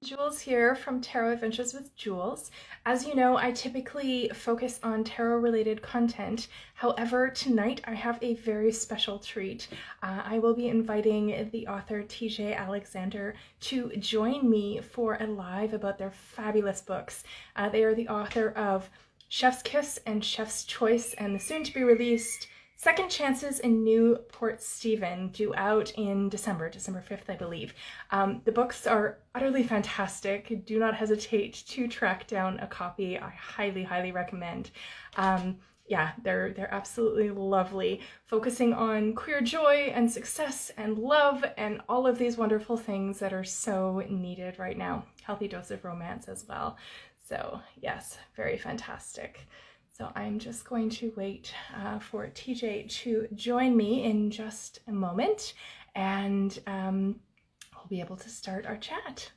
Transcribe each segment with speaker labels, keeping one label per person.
Speaker 1: Jules here from Tarot Adventures with Jules. As you know, I typically focus on tarot related content. However, tonight I have a very special treat. I will be inviting the author TJ Alexander to join me for a live about their fabulous books. They are the author of Chef's Kiss and Chef's Choice and the soon to be released Second Chances in New Port Stephen, due out in December 5th, I believe. The books are utterly fantastic. Do not hesitate to track down a copy. I highly, highly recommend. Yeah, they're absolutely lovely, focusing on queer joy and success and love and all of these wonderful things that are so needed right now. Healthy dose of romance as well. So yes, very fantastic. So I'm just going to wait for TJ to join me in just a moment, and we'll be able to start our chat.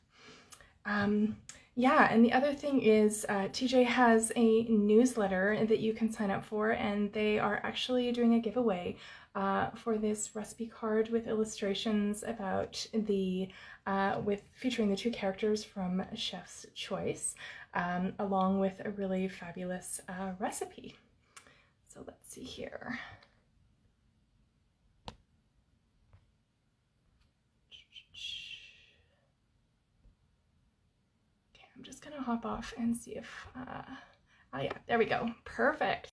Speaker 1: Yeah, and the other thing is TJ has a newsletter that you can sign up for, and they are actually doing a giveaway for this recipe card with illustrations about with featuring the two characters from Chef's Choice, along with a really fabulous recipe. So let's see here. Okay, I'm just gonna hop off and see if, oh yeah, there we go. Perfect.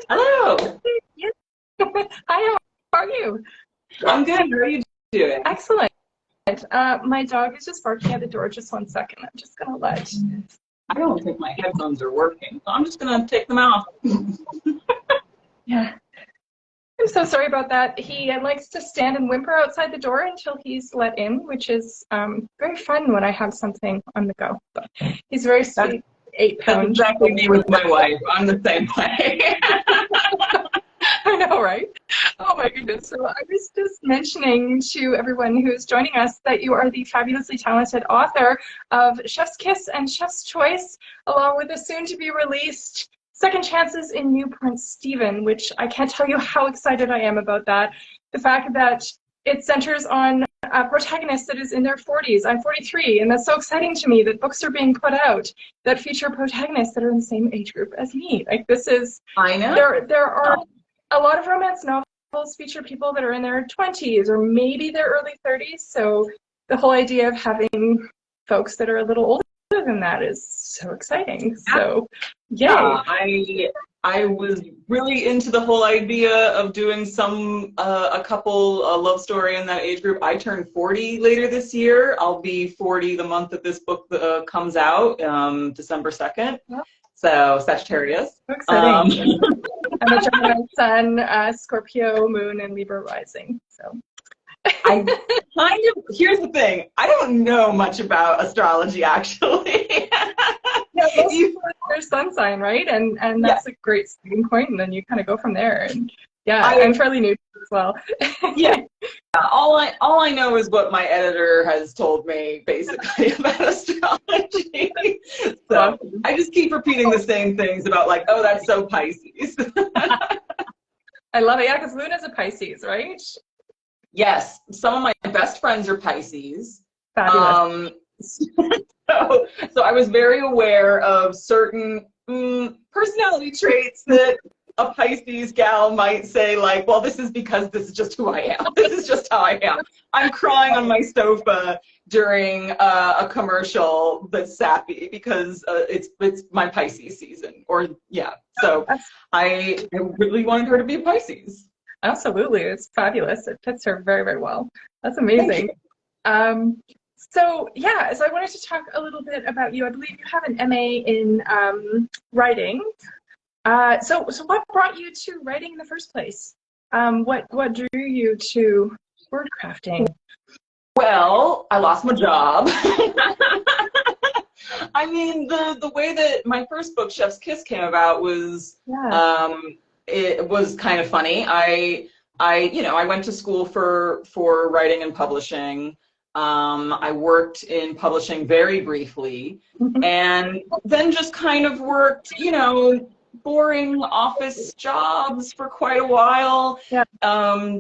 Speaker 2: Hello.
Speaker 1: Yes. Hi, how are you?
Speaker 2: I'm good. How are you doing?
Speaker 1: Excellent. My dog is just barking at the door. Just one second. I'm just gonna let.
Speaker 2: I don't think my headphones are working, so I'm just gonna take them off.
Speaker 1: Yeah. I'm so sorry about that. He likes to stand and whimper outside the door until he's let in, which is very fun when I have something on the go. But he's very sweet. 8-pound.
Speaker 2: That's exactly me with my wife. I'm the same way.
Speaker 1: I know, right? Oh my goodness. So I was just mentioning to everyone who's joining us that you are the fabulously talented author of Chef's Kiss and Chef's Choice, along with the soon to be released Second Chances in New Port Stephen, which I can't tell you how excited I am about that. The fact that it centers on a protagonist that is in their 40s. I'm 43, and that's so exciting to me that books are being put out that feature protagonists that are in the same age group as me. Like, this is,
Speaker 2: I know.
Speaker 1: There are a lot of romance novels feature people that are in their 20s or maybe their early 30s. So the whole idea of having folks that are a little older than that is so exciting. So, yay.
Speaker 2: Yeah, I was really into the whole idea of doing a couple love story in that age group. I turned 40 later this year. I'll be 40 the month that this book comes out, December 2nd.
Speaker 1: Yep.
Speaker 2: So Sagittarius.
Speaker 1: So exciting. I'm a Gemini Sun, Scorpio Moon, and Libra rising. So
Speaker 2: here's the thing. I don't know much about astrology, actually.
Speaker 1: Yeah, most people are their sun sign, right? And that's a great starting point, and then you kind of go from there. And yeah, I'm fairly new as well.
Speaker 2: Yeah. All I know is what my editor has told me, basically, about astrology. So I just keep repeating the same things about, like, oh, that's so Pisces.
Speaker 1: I love it. Yeah, because Luna's a Pisces, right?
Speaker 2: Yes. Some of my best friends are Pisces.
Speaker 1: Fabulous.
Speaker 2: So I was very aware of certain personality traits that a Pisces gal might say, like, well, this is because this is just who I am. This is just how I am. I'm crying on my sofa during a commercial that's sappy because it's my Pisces season. Or, yeah. So I really wanted her to be a Pisces.
Speaker 1: Absolutely. It's fabulous. It fits her very, very well. That's amazing. So yeah, so I wanted to talk a little bit about you. I believe you have an MA in writing. So what brought you to writing in the first place? What drew you to word crafting?
Speaker 2: Well, I lost my job. I mean, the way that my first book, Chef's Kiss, came about was it was kind of funny. I went to school for writing and publishing. I worked in publishing very briefly, and then just kind of worked, you know, boring office jobs for quite a while.
Speaker 1: Yeah.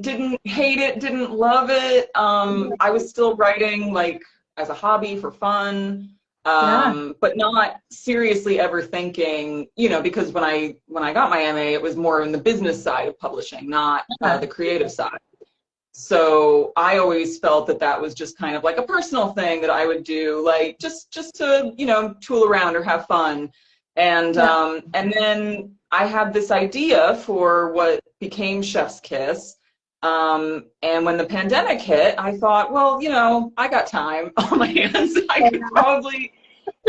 Speaker 2: Didn't hate it, didn't love it. I was still writing like as a hobby for fun, but not seriously ever thinking, you know, because when I got my MA, it was more in the business side of publishing, not the creative side. So I always felt that that was just kind of like a personal thing that I would do, like just to, you know, tool around or have fun. And then I had this idea for what became Chef's Kiss. And when the pandemic hit, I thought, well, you know, I got time on my hands. I could probably,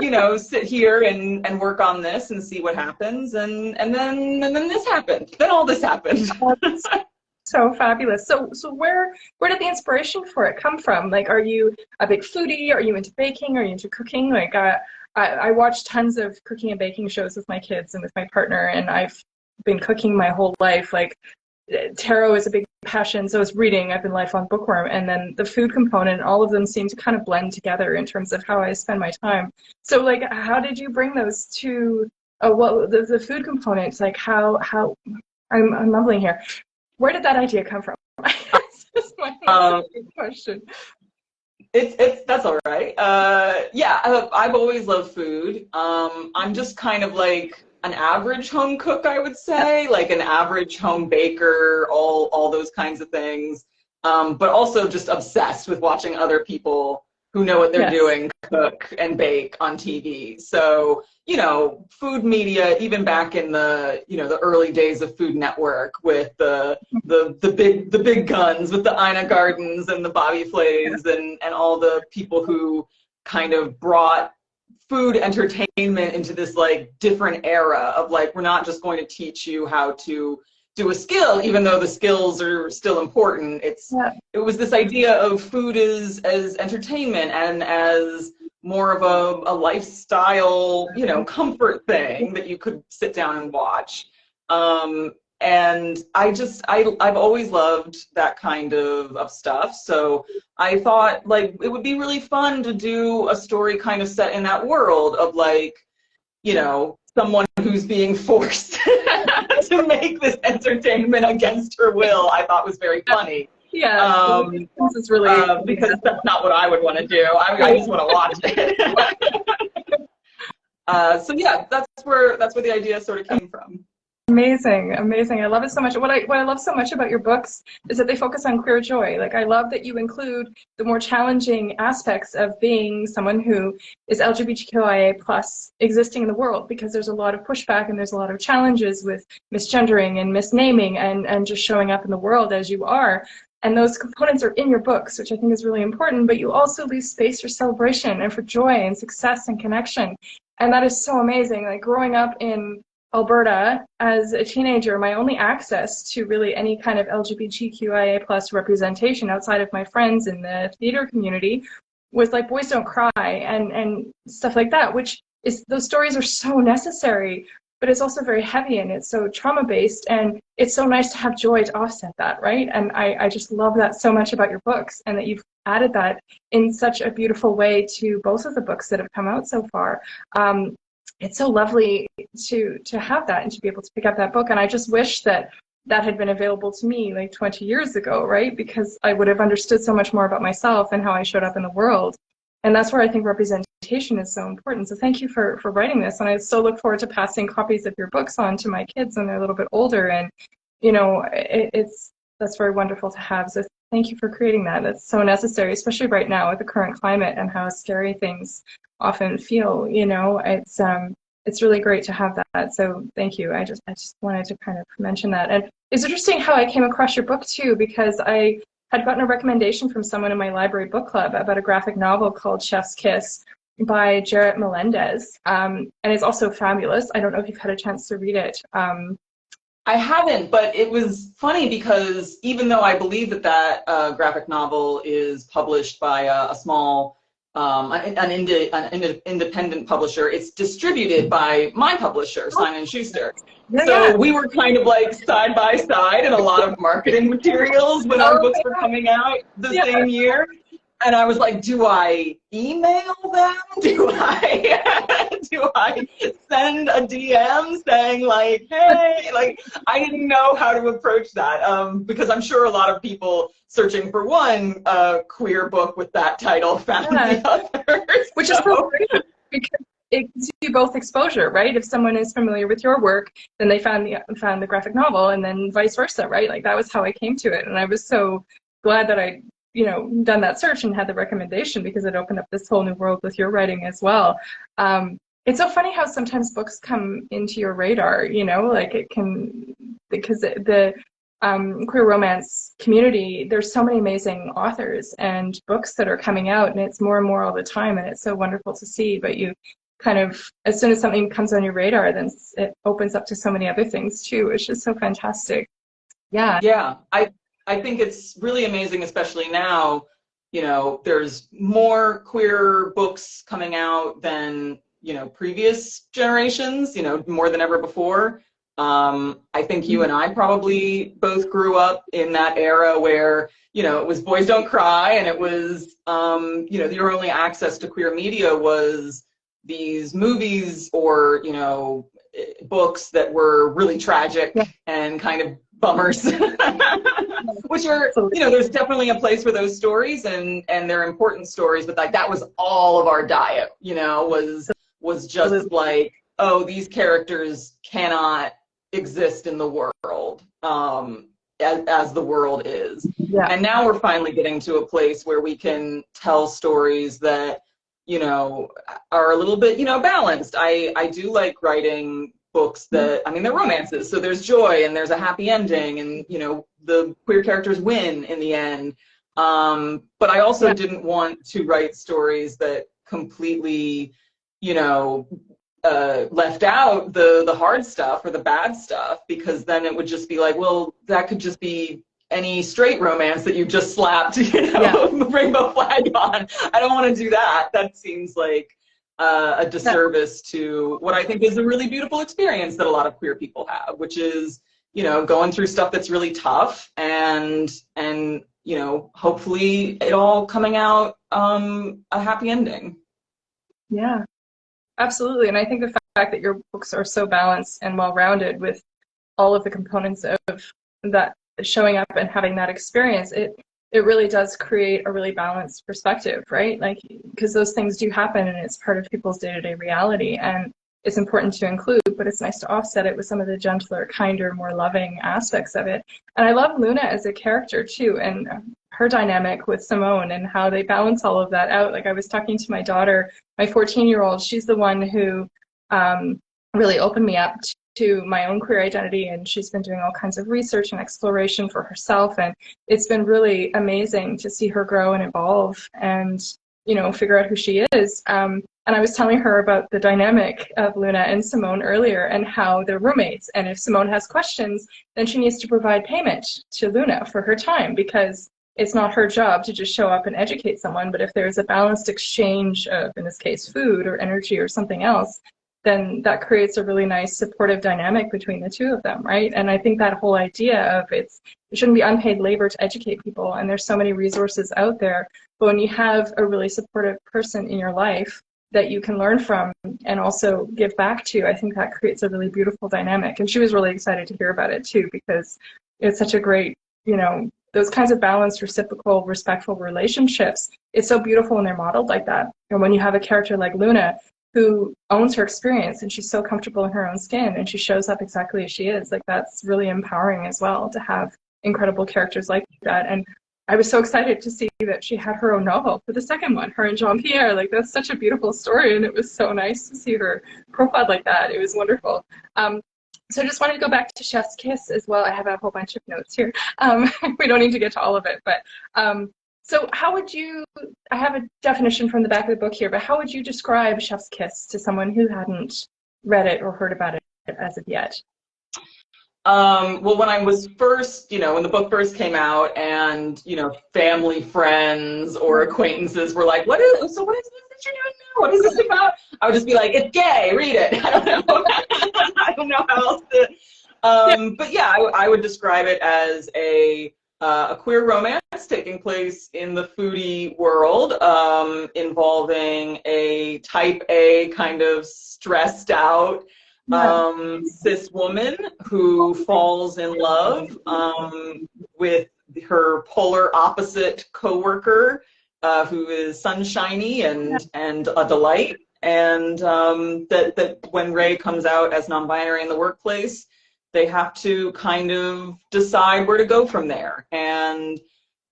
Speaker 2: you know, sit here and work on this and see what happens. And then this happened. Then all this happened.
Speaker 1: So fabulous. So where did the inspiration for it come from? Like, are you a big foodie? Are you into baking? Are you into cooking? Like, I watch tons of cooking and baking shows with my kids and with my partner, and I've been cooking my whole life. Like, tarot is a big passion, so is reading. I've been lifelong bookworm, and then the food component, all of them seem to kind of blend together in terms of how I spend my time. So, like, how did you bring those to what the food components? Like, how I'm mumbling here. Where did that idea come from? That's my question.
Speaker 2: That's all right. Yeah, I've always loved food. I'm just kind of like an average home cook, I would say, like an average home baker, all those kinds of things. But also just obsessed with watching other people who know what they're doing cook and bake on TV. So, you know, food media, even back in the, you know, the early days of Food Network with the big guns, with the Ina Gardens and the Bobby Flays and all the people who kind of brought food entertainment into this like different era of like, we're not just going to teach you how to do a skill, even though the skills are still important. It was this idea of food as entertainment and as more of a lifestyle, you know, comfort thing that you could sit down and watch. And I've always loved that kind of stuff. So I thought like it would be really fun to do a story kind of set in that world of like, you know, someone who's being forced to make this entertainment against her will. I thought was very funny.
Speaker 1: Yeah, this is really
Speaker 2: because that's not what I would want to do. I just want to watch it. So yeah, that's where the idea sort of came from.
Speaker 1: Amazing, amazing. I love it so much. What I love so much about your books is that they focus on queer joy. Like, I love that you include the more challenging aspects of being someone who is LGBTQIA plus existing in the world, because there's a lot of pushback and there's a lot of challenges with misgendering and misnaming and just showing up in the world as you are. And those components are in your books, which I think is really important, but you also leave space for celebration and for joy and success and connection. And that is so amazing. Like, growing up in Alberta as a teenager, my only access to really any kind of LGBTQIA plus representation outside of my friends in the theater community was like Boys Don't Cry and stuff like that, which is, those stories are so necessary, but it's also very heavy and it's so trauma based, and it's so nice to have joy to offset that, right? And I just love that so much about your books, and that you've added that in such a beautiful way to both of the books that have come out so far. It's so lovely to have that and to be able to pick up that book. And I just wish that that had been available to me like 20 years ago, right? Because I would have understood so much more about myself and how I showed up in the world. And that's where I think representation is so important. So thank you for writing this. And I so look forward to passing copies of your books on to my kids when they're a little bit older. And, you know, that's very wonderful to have. So thank you for creating that. That's so necessary, especially right now with the current climate and how scary things often feel. You know, it's really great to have that. So thank you. I just wanted to kind of mention that. And it's interesting how I came across your book too, because I had gotten a recommendation from someone in my library book club about a graphic novel called Chef's Kiss by Jarrett Melendez. And it's also fabulous. I don't know if you've had a chance to read it.
Speaker 2: I haven't, but it was funny because even though I believe that graphic novel is published by a small, an independent publisher, it's distributed by my publisher, Simon & Schuster. So we were kind of like side by side in a lot of marketing materials when our books were coming out the same year. And I was like, do I email them? Do I do I send a DM saying like, hey, like I didn't know how to approach that because I'm sure a lot of people searching for one queer book with that title found the others.
Speaker 1: Which is so great because it gives you both exposure, right? If someone is familiar with your work, then they found the graphic novel, and then vice versa, right? Like that was how I came to it, and I was so glad that I, done that search and had the recommendation because it opened up this whole new world with your writing as well. It's so funny how sometimes books come into your radar, like it can, because the queer romance community, there's so many amazing authors and books that are coming out, and it's more and more all the time, and it's so wonderful to see. But you kind of, as soon as something comes on your radar, then it opens up to so many other things too. It's just so fantastic. Yeah.
Speaker 2: Yeah, I think it's really amazing, especially now, there's more queer books coming out than, previous generations, more than ever before. I think you and I probably both grew up in that era where, it was Boys Don't Cry, and it was, your only access to queer media was these movies or, books that were really tragic and kind of bummers, which are, there's definitely a place for those stories, and they're important stories, but like that was all of our diet, was just like, oh, these characters cannot exist in the world as the world is.
Speaker 1: Yeah.
Speaker 2: And now we're finally getting to a place where we can tell stories that, are a little bit, balanced. I do like writing books that, they're romances, so there's joy and there's a happy ending, and, the queer characters win in the end. But I also didn't want to write stories that completely, left out the hard stuff or the bad stuff, because then it would just be like, well, that could just be any straight romance that you just slapped, the rainbow flag on. I don't want to do that. That seems like a disservice to what I think is a really beautiful experience that a lot of queer people have, which is, going through stuff that's really tough, and hopefully it all coming out a happy ending.
Speaker 1: Yeah, absolutely. And I think the fact that your books are so balanced and well-rounded with all of the components of that showing up and having that experience, it really does create a really balanced perspective, right? Like, because those things do happen, and it's part of people's day-to-day reality, and it's important to include, but it's nice to offset it with some of the gentler, kinder, more loving aspects of it. And I love Luna as a character too, and her dynamic with Simone and how they balance all of that out. Like, I was talking to my daughter, my 14-year-old, she's the one who really opened me up to my own queer identity, and she's been doing all kinds of research and exploration for herself, and it's been really amazing to see her grow and evolve and figure out who she is. And I was telling her about the dynamic of Luna and Simone earlier, and how they're roommates, and if Simone has questions, then she needs to provide payment to Luna for her time, because it's not her job to just show up and educate someone. But if there's a balanced exchange of, in this case, food or energy or something else, then that creates a really nice supportive dynamic between the two of them, right? And I think that whole idea of it shouldn't be unpaid labor to educate people, and there's so many resources out there, but when you have a really supportive person in your life that you can learn from and also give back to, I think that creates a really beautiful dynamic. And she was really excited to hear about it too, because it's such a great, those kinds of balanced, reciprocal, respectful relationships, it's so beautiful when they're modeled like that. And when you have a character like Luna, who owns her experience, and she's so comfortable in her own skin, and she shows up exactly as she is, like, that's really empowering as well, to have incredible characters like that. And I was so excited to see that she had her own novel for the second one, her and Jean-Pierre. Like, that's such a beautiful story, and it was so nice to see her profiled like that. It was wonderful. So I just wanted to go back to Chef's Kiss as well. I have a whole bunch of notes here. We don't need to get to all of it, but so how would you, I have a definition from the back of the book here, but how would you describe Chef's Kiss to someone who hadn't read it or heard about it as of yet?
Speaker 2: Well, when I was first, when the book first came out, and, family, friends, or acquaintances were like, what is this that you're doing now? What is this about? I would just be like, it's gay, read it. I don't know. I don't know how else to, but yeah, I would describe it as a a queer romance taking place in the foodie world, involving a type A kind of stressed out cis woman who falls in love with her polar opposite coworker, who is sunshiny and a delight. And that when Ray comes out as non-binary in the workplace, they have to kind of decide where to go from there. And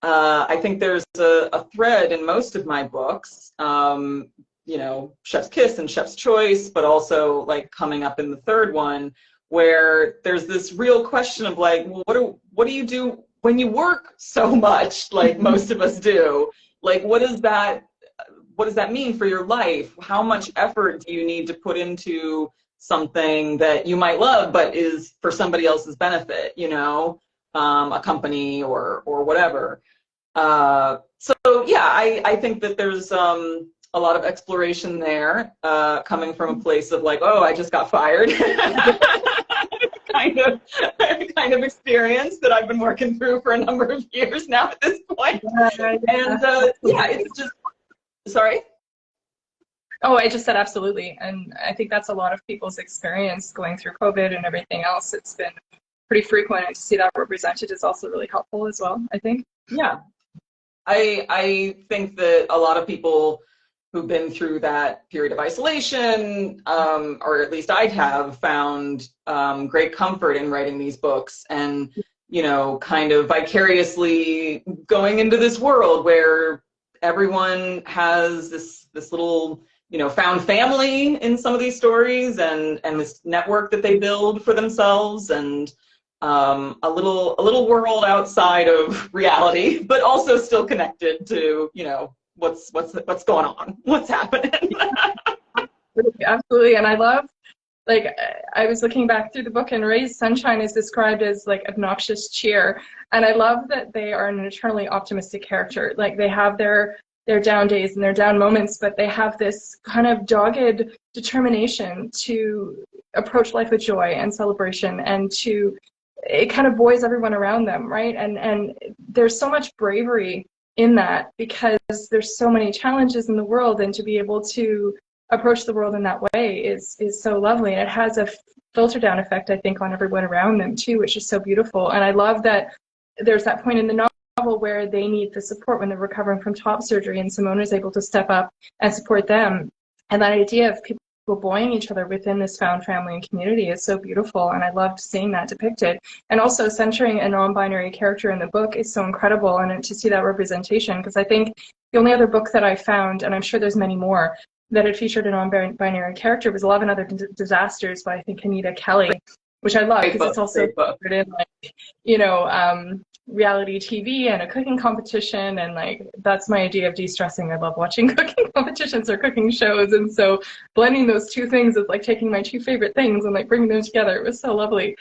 Speaker 2: I think there's a thread in most of my books, you know, Chef's Kiss and Chef's Choice, but also like coming up in the third one, where there's this real question of like, well, what do you do when you work so much, like most of us do? Like, what does that mean for your life? How much effort do you need to put into something that you might love but is for somebody else's benefit, you know, a company or whatever. So yeah, I think that there's a lot of exploration there, coming from a place of like, oh, I just got fired kind of experience that I've been working through for a number of years now at this point. And yeah, it's just, sorry?
Speaker 3: Oh, I just said absolutely. And I think that's a lot of people's experience going through COVID and everything else. It's been pretty frequent, and to see that represented is also really helpful as well, I think.
Speaker 2: Yeah. I think that a lot of people who've been through that period of isolation, or at least I have, found great comfort in writing these books and, you know, kind of vicariously going into this world where everyone has this little, you know, found family in some of these stories, and this network that they build for themselves, and a little world outside of reality, but also still connected to, you know, what's going on, what's happening.
Speaker 3: Absolutely. And I love, like, I was looking back through the book, and Ray's sunshine is described as like obnoxious cheer, and I love that they are an eternally optimistic character. Like, they have their down days and their down moments, but they have this kind of dogged determination to approach life with joy and celebration, and it kind of buoys everyone around them, right? And there's so much bravery in that, because there's so many challenges in the world, and to be able to approach the world in that way is so lovely. And it has a filter down effect, I think, on everyone around them too, which is so beautiful. And I love that there's that point in the novel where they need the support when they're recovering from top surgery, and Simone is able to step up and support them. And that idea of people buoying each other within this found family and community is so beautiful, and I loved seeing that depicted. And also centering a non-binary character in the book is so incredible, and to see that representation, because I think the only other book that I found, and I'm sure there's many more, that had featured a non-binary character was 11 Other Disasters by, I think, Anita Kelly, which I love, because it's also featured in, like, you know, reality TV and a cooking competition, and like that's my idea of de-stressing. I love watching cooking competitions or cooking shows, and so blending those two things is like taking my two favorite things and like bringing them together. It was so lovely.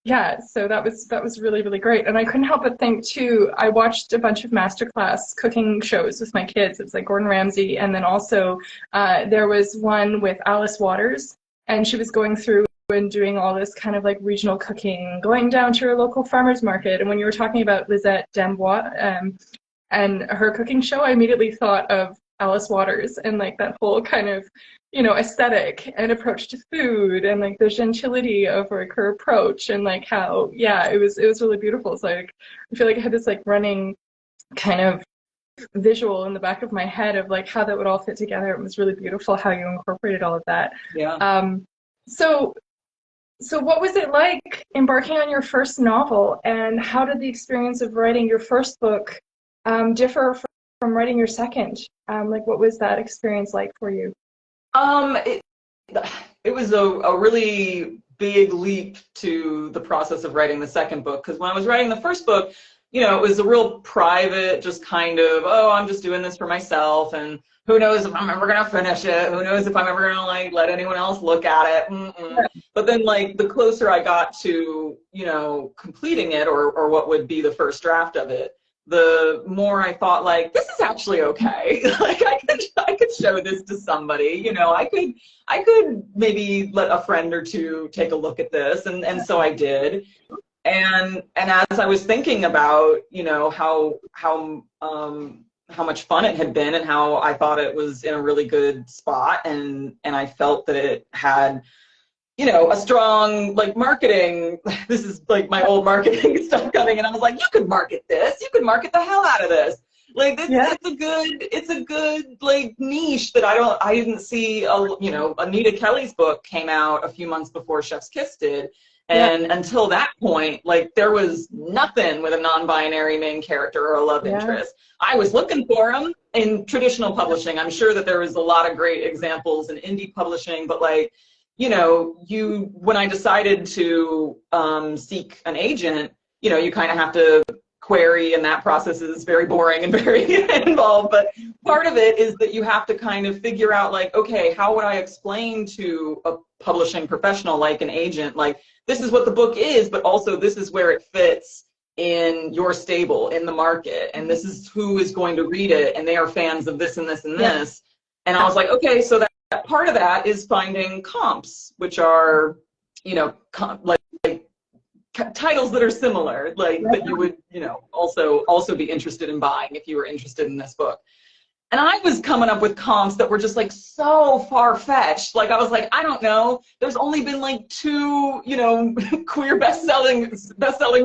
Speaker 3: Yeah, so that was really, really great. And I couldn't help but think too, I watched a bunch of masterclass cooking shows with my kids. It's like Gordon Ramsay, and then also there was one with Alice Waters, and she was going through and doing all this kind of like regional cooking, going down to her local farmer's market. And when you were talking about Lisette Dambois and her cooking show, I immediately thought of Alice Waters and like that whole kind of, you know, aesthetic and approach to food, and like the gentility of like her approach, and like how, yeah, it was really beautiful. So like, I feel like I had this like running kind of visual in the back of my head of like how that would all fit together. It was really beautiful how you incorporated all of that.
Speaker 2: Yeah.
Speaker 3: So what was it like embarking on your first novel, and how did the experience of writing your first book differ from writing your second? Like, what was that experience like for you?
Speaker 2: It was a really big leap to the process of writing the second book, because when I was writing the first book, you know, it was a real private, just kind of, oh, I'm just doing this for myself, and who knows if I'm ever gonna finish it? Who knows if I'm ever gonna like let anyone else look at it? Mm-mm. But then, like, the closer I got to, you know, completing it, or what would be the first draft of it, the more I thought, like, this is actually okay. Like, I could show this to somebody. You know, I could maybe let a friend or two take a look at this, and so I did. And as I was thinking about, you know, how much fun it had been and how I thought it was in a really good spot, and I felt that it had, you know, a strong like marketing. This is like my old marketing stuff coming, and I was like, you could market this. You could market the hell out of this. Like it's a good like niche that I didn't see. You know, Anita Kelly's book came out a few months before Chef's Kiss did. And until that point, like there was nothing with a non-binary main character or a love interest. I was looking for them in traditional publishing. I'm sure that there was a lot of great examples in indie publishing, but like, you know, when I decided to seek an agent, you know, you kind of have to query, and that process is very boring and very involved. But part of it is that you have to kind of figure out like, okay, how would I explain to a publishing professional like an agent, like, this is what the book is, but also this is where it fits in your stable, in the market, and this is who is going to read it, and they are fans of this and this and this. And I was like, okay, so that part of that is finding comps, which are, you know, like titles that are similar, like that you would, you know, also be interested in buying if you were interested in this book. And I was coming up with comps that were just like so far-fetched. Like I was like, I don't know. There's only been like 2, you know, queer best-selling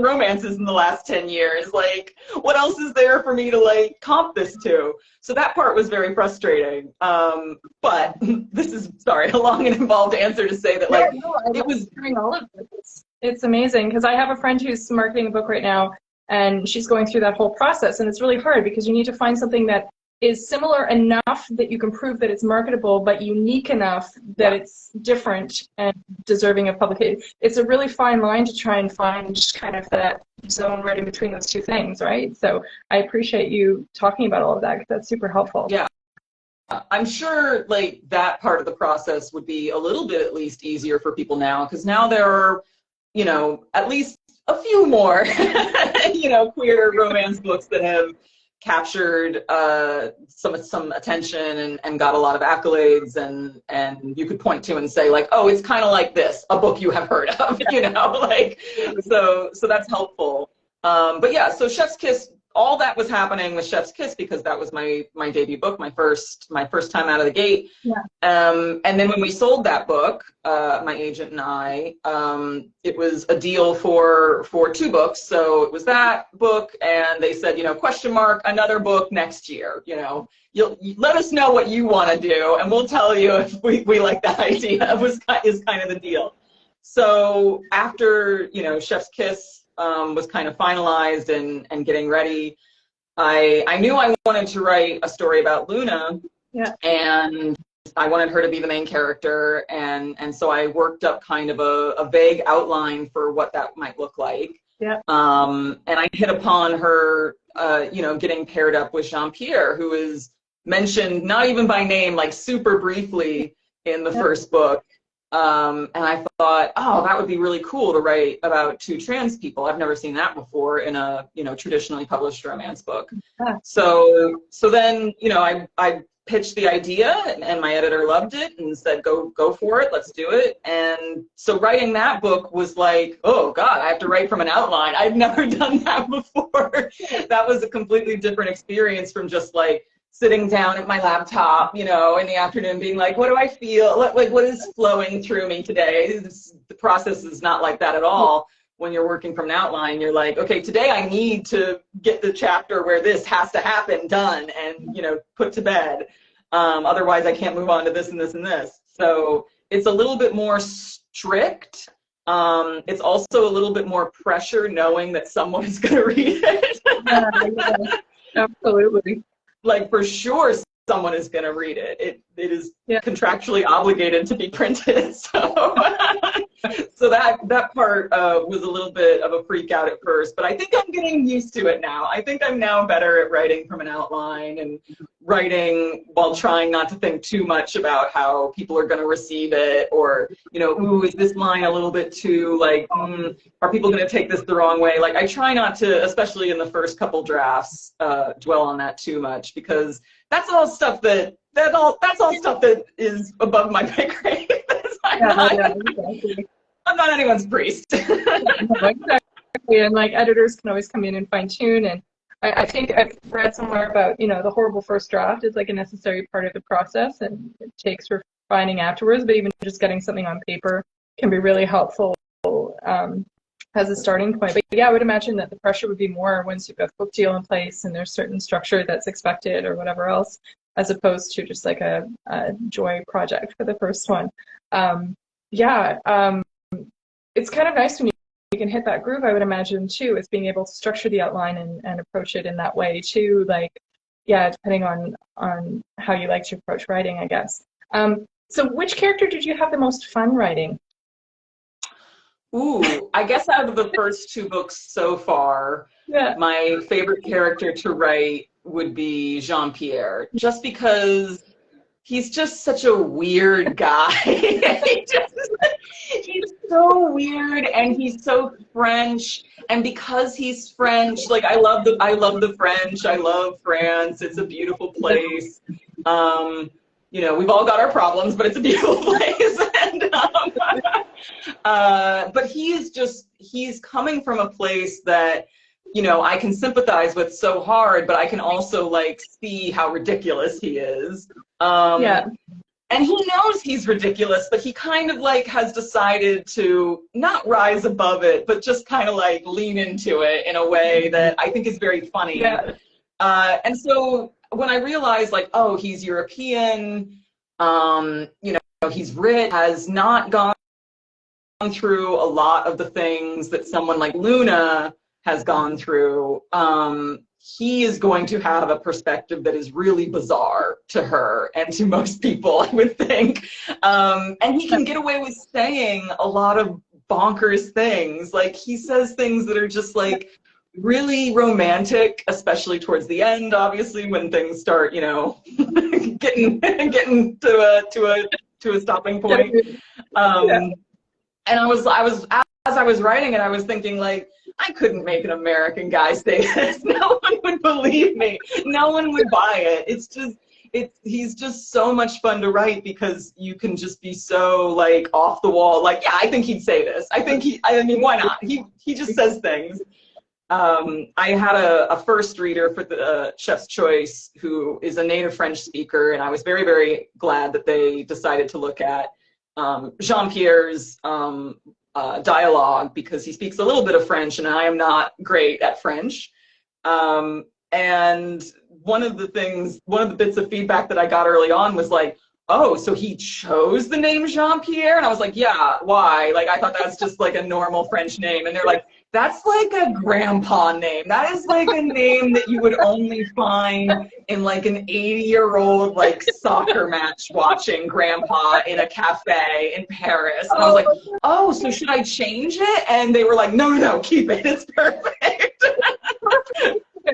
Speaker 2: romances in the last 10 years. Like, what else is there for me to like comp this to? So that part was very frustrating. But this is, sorry, a long and involved answer to say that like it was
Speaker 3: doing all of this. It's amazing because I have a friend who's marketing a book right now, and she's going through that whole process, and it's really hard because you need to find something that is similar enough that you can prove that it's marketable, but unique enough that it's different and deserving of publication. It's a really fine line to try and find kind of that zone right in between those two things, right? So I appreciate you talking about all of that because that's super helpful.
Speaker 2: Yeah. I'm sure like that part of the process would be a little bit at least easier for people now, because now there are, you know, at least a few more, you know, queer romance books that have captured some attention and got a lot of accolades, and you could point to and say like, oh, it's kind of like this, a book you have heard of, you know, like, so that's helpful. But yeah, so Chef's Kiss, all that was happening with Chef's Kiss because that was my debut book, my first time out of the gate.
Speaker 3: Yeah.
Speaker 2: And then when we sold that book, my agent and I, it was a deal for 2 books. So it was that book, and they said, you know, question mark, another book next year. You know, you let us know what you want to do, and we'll tell you if we like that idea. Is kind of the deal. So after, you know, Chef's Kiss was kind of finalized and getting ready, I knew I wanted to write a story about Luna, and I wanted her to be the main character, and so I worked up kind of a vague outline for what that might look like.
Speaker 3: Yeah.
Speaker 2: And I hit upon her, you know, getting paired up with Jean-Pierre, who is mentioned not even by name, like super briefly in the first book. And I thought, oh, that would be really cool to write about 2 trans people. I've never seen that before in a, you know, traditionally published romance book.
Speaker 3: Yeah.
Speaker 2: So then, you know, I pitched the idea, and my editor loved it and said, go for it, let's do it. And so writing that book was like, oh God, I have to write from an outline. I'd never done that before. That was a completely different experience from just like sitting down at my laptop, you know, in the afternoon being like, what do I feel? Like, what is flowing through me today? The process is not like that at all. When you're working from an outline, you're like, okay, today I need to get the chapter where this has to happen done and, you know, put to bed. Otherwise I can't move on to this and this and this. So it's a little bit more strict. It's also a little bit more pressure knowing that someone is going to read it.
Speaker 3: Yeah, absolutely.
Speaker 2: Like for sure someone is going to read it. It is contractually obligated to be printed. So, so that part was a little bit of a freak out at first, but I think I'm getting used to it now. I think I'm now better at writing from an outline and writing while trying not to think too much about how people are going to receive it, or, you know, ooh, is this line a little bit too, like, are people going to take this the wrong way? Like, I try not to, especially in the first couple drafts, dwell on that too much, because that's all stuff that is above my pay grade. I'm not anyone's priest.
Speaker 3: Exactly. and like editors can always come in and fine tune. And I think I've read somewhere about, the horrible first draft is like a necessary part of the process, and it takes refining afterwards, but even just getting something on paper can be really helpful as a starting point. But yeah, I would imagine that the pressure would be more once you've got the book deal in place and there's certain structure that's expected or whatever else, as opposed to just like a joy project for the first one. It's kind of nice when you can hit that groove, I would imagine, too, is being able to structure the outline and approach it in that way, too, like, yeah, depending on how you like to approach writing, I guess. So which character did you have the most fun writing?
Speaker 2: Ooh, I guess out of the first two books so far, my favorite character to write would be Jean-Pierre, just because he's just such a weird guy. He's so weird, and he's so French. And because he's French, like I love the French. I love France. It's a beautiful place. We've all got our problems, but it's a beautiful place. But he's coming from a place that, I can sympathize with so hard, but I can also like see how ridiculous he is. And he knows he's ridiculous, but he kind of like has decided to not rise above it, but just kind of like lean into it in a way that I think is very funny. And so when I realized like, oh, he's European, he's rich, has not gone through a lot of the things that someone like Luna has gone through, he is going to have a perspective that is really bizarre to her and to most people, I would think. And he can get away with saying a lot of bonkers things. Like he says things that are just like really romantic, especially towards the end, obviously, when things start, getting to a stopping point. And as I was writing it, I was thinking like, I couldn't make an American guy say this. No one would believe me. No one would buy it. He's just so much fun to write because you can just be so like off the wall. Like, yeah, I think he'd say this. I mean, why not? He just says things. I had a first reader for the Chef's Choice who is a native French speaker, and I was very, very glad that they decided to look at Jean-Pierre's dialogue, because he speaks a little bit of French and I am not great at French. And one of the bits of feedback that I got early on was like, oh, so he chose the name Jean-Pierre? And I was like, yeah, why? Like, I thought that's just like a normal French name. And they're like, that's like a grandpa name. That is like a name that you would only find in like an 80-year-old like soccer match watching grandpa in a cafe in Paris. And I was like, oh, so should I change it? And they were like, no, keep it. It's perfect.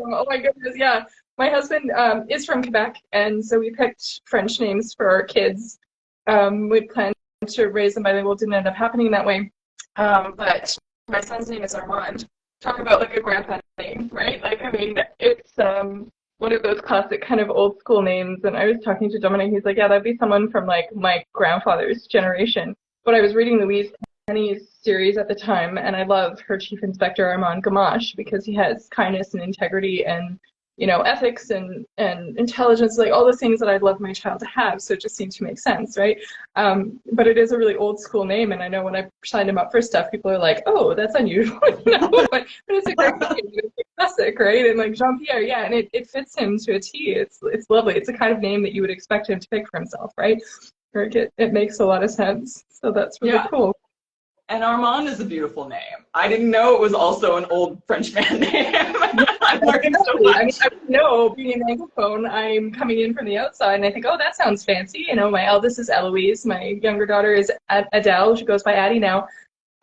Speaker 3: Oh my goodness, yeah. My husband is from Quebec, and so we picked French names for our kids. We planned to raise them bilingual. It didn't end up happening that way. But my son's name is Armand. Talk about like a grandpa name, right? Like, I mean, it's one of those classic kind of old school names. And I was talking to Dominic, he's like, yeah, that'd be someone from like my grandfather's generation. But I was reading Louise Penny's series at the time, and I love her Chief Inspector Armand Gamache because he has kindness and integrity and, ethics and intelligence, like all the things that I'd love my child to have. So it just seemed to make sense, right? But it is a really old school name, and I know when I signed him up for stuff, people are like, oh, that's unusual, but it's a great name. It's classic, right? And like Jean-Pierre, yeah, and it fits him to a T. It's lovely. It's the kind of name that you would expect him to pick for himself, right? It makes a lot of sense. So that's really cool.
Speaker 2: And Armand is a beautiful name. I didn't know it was also an old Frenchman name. I'm learning so much.
Speaker 3: I mean, I know, being an Anglophone, I'm coming in from the outside, and I think, oh, that sounds fancy. My eldest is Eloise. My younger daughter is Adele. She goes by Addie now.